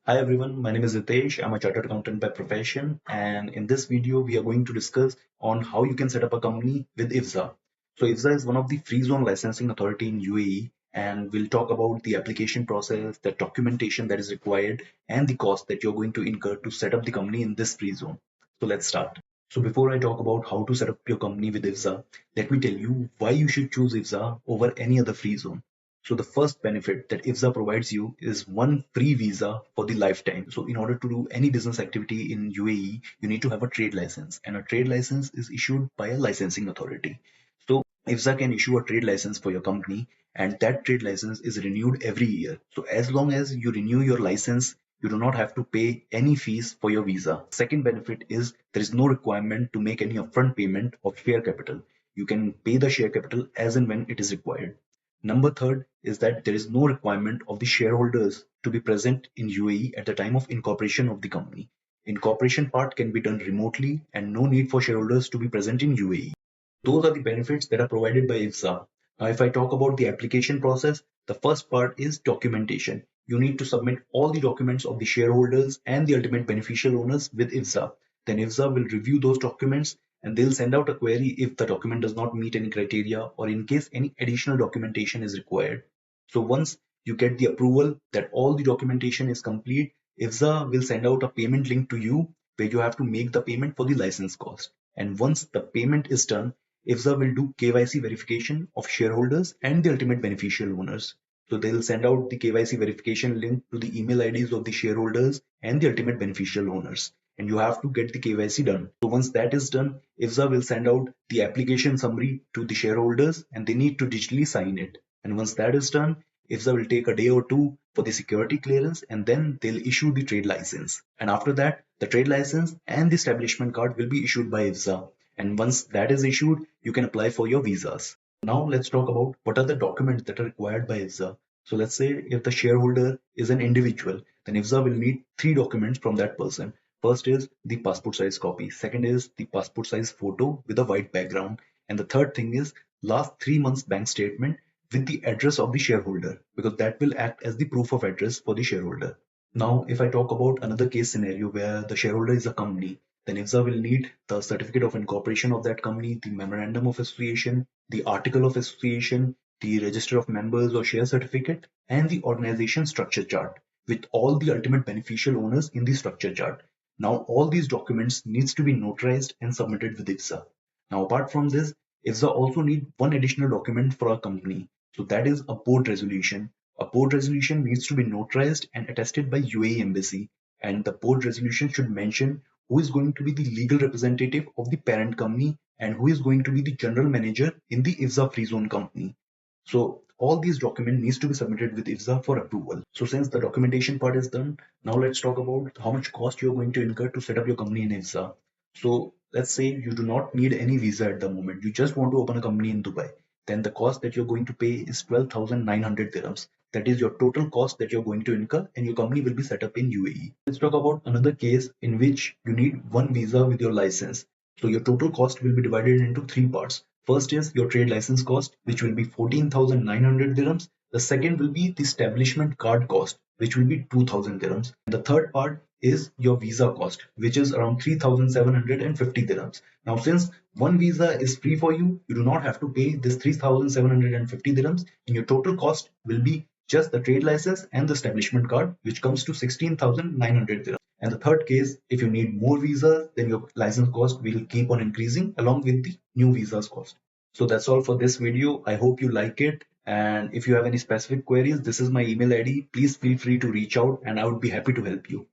Hi everyone, my name is Hitesh. I'm a chartered accountant by profession, and in this video, we are going to discuss on how you can set up a company with IFZA. So IFZA is one of the free zone licensing authority in UAE, and we'll talk about the application process, the documentation that is required, and the cost that you're going to incur to set up the company in this free zone. So let's start. So before I talk about how to set up your company with IFZA, let me tell you why you should choose IFZA over any other free zone. So the first benefit that IFZA provides you is one free visa for the lifetime. So in order to do any business activity in UAE, you need to have a trade license, and a trade license is issued by a licensing authority. So IFZA can issue a trade license for your company, and that trade license is renewed every year. So as long as you renew your license, you do not have to pay any fees for your visa. Second benefit is there is no requirement to make any upfront payment of share capital. You can pay the share capital as and when it is required. Number third is that there is no requirement of the shareholders to be present in UAE at the time of incorporation of the company. Incorporation part can be done remotely and no need for shareholders to be present in UAE. Those are the benefits that are provided by IFZA. Now, if I talk about the application process, the first part is documentation. You need to submit all the documents of the shareholders and the ultimate beneficial owners with IFZA. Then IFZA will review those documents and they'll send out a query if the document does not meet any criteria or in case any additional documentation is required. So once you get the approval that all the documentation is complete, IFZA will send out a payment link to you where you have to make the payment for the license cost. And once the payment is done, IFZA will do KYC verification of shareholders and the ultimate beneficial owners. So they'll send out the KYC verification link to the email IDs of the shareholders and the ultimate beneficial owners. And you have to get the KYC done. So once that is done, IFZA will send out the application summary to the shareholders and they need to digitally sign it. And once that is done, IFZA will take a day or two for the security clearance and then they'll issue the trade license. And after that, the trade license and the establishment card will be issued by IFZA. And once that is issued, you can apply for your visas. Now let's talk about what are the documents that are required by IFZA. So let's say if the shareholder is an individual, then IFZA will need three documents from that person. First is the passport size copy. Second is the passport size photo with a white background. And the third thing is last 3 months bank statement with the address of the shareholder, because that will act as the proof of address for the shareholder. Now, if I talk about another case scenario where the shareholder is a company, then IFZA will need the certificate of incorporation of that company, the memorandum of association, the article of association, the register of members or share certificate, and the organization structure chart with all the ultimate beneficial owners in the structure chart. Now, all these documents needs to be notarized and submitted with IFZA. Now, apart from this, IFZA also need one additional document for a company. So that is a board resolution. A board resolution needs to be notarized and attested by UAE Embassy, and the board resolution should mention who is going to be the legal representative of the parent company and who is going to be the general manager in the IFZA free zone company. So all these documents needs to be submitted with IFZA for approval. So since the documentation part is done, now let's talk about how much cost you're going to incur to set up your company in IFZA. So let's say you do not need any visa at the moment. You just want to open a company in Dubai. Then the cost that you're going to pay is 12,900 dirhams. That is your total cost that you're going to incur, and your company will be set up in UAE. Let's talk about another case in which you need one visa with your license. So your total cost will be divided into three parts. First is your trade license cost, which will be 14,900 dirhams. The second will be the establishment card cost, which will be 2,000 dirhams. And the third part is your visa cost, which is around 3,750 dirhams. Now, since one visa is free for you, you do not have to pay this 3,750 dirhams, and your total cost will be just the trade license and the establishment card, which comes to 16,900 dirhams. And the third case, if you need more visas, then your license cost will keep on increasing along with the new visas cost. So that's all for this video. I hope you like it. And if you have any specific queries, this is my email ID. Please feel free to reach out and I would be happy to help you.